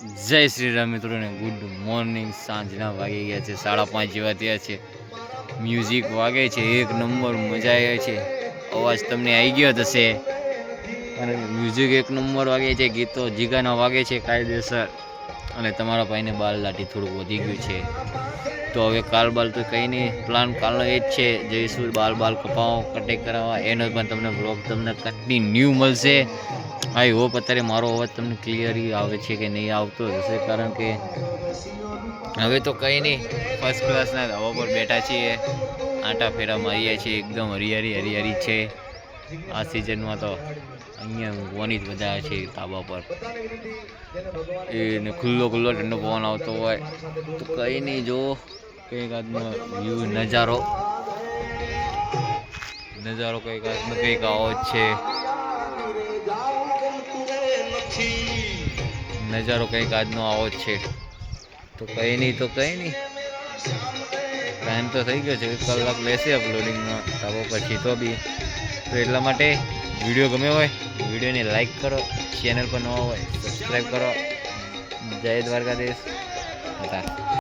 જય શ્રી રામ મિત્રોને good morning. સાંજના વાગી ગયા છે 5:30 જેવા થયા છે. મ્યુઝિક વાગે છે એક નંબર, મજા આવે છે. અવાજ તમને આવી ગયો થશે અને મ્યુઝિક એક નંબર વાગે છે. ગીતો જીગાના વાગે છે કાયદેસર. અને તમારા ભાઈને બાલ લાઠી થોડુંક વધી ગયું છે, તો હવે કાલ બાલ તો કંઈ નહીં, પ્લાન કાલનો એ જ છે. જઈશું બાલ કપાવો, કટિંગ કરાવવા. એનો પણ તમને બ્લોગ તમને કન્ટિન્યુ મળશે. આઈ હોપ અત્યારે મારો અવાજ તમને ક્લિયરી આવે છે કે નહીં આવતો હશે, કારણ કે હવે તો કંઈ નહીં, ફર્સ્ટ ક્લાસના ધાબા પર બેઠા છીએ, આંટા ફેરા મારીએ છીએ. એકદમ હરિયાળી છે આ સિઝનમાં. તો અહીંયા ઊંઘવાની જ મજા આવે છે ધાબા પર. એને ખુલ્લો ઠંડો પવન આવતો હોય તો કંઈ નહીં, જો કંઈક આજનો વ્યૂ નજારો કંઈક આજનો કંઈક આવો જ છે. નજારો કંઈક આજનો આવો જ છે. તો કંઈ નહીં ટાઈમ તો થઈ ગયો છે, 1 કલાક લેશે અપલોડિંગમાં ધાબા પછી. તો એટલા માટે વિડીયો ગમે હોય વિડીયોને લાઈક કરો, ચેનલ પર નવા હોય સબસ્ક્રાઈબ કરો. જય દ્વારકાધીશ.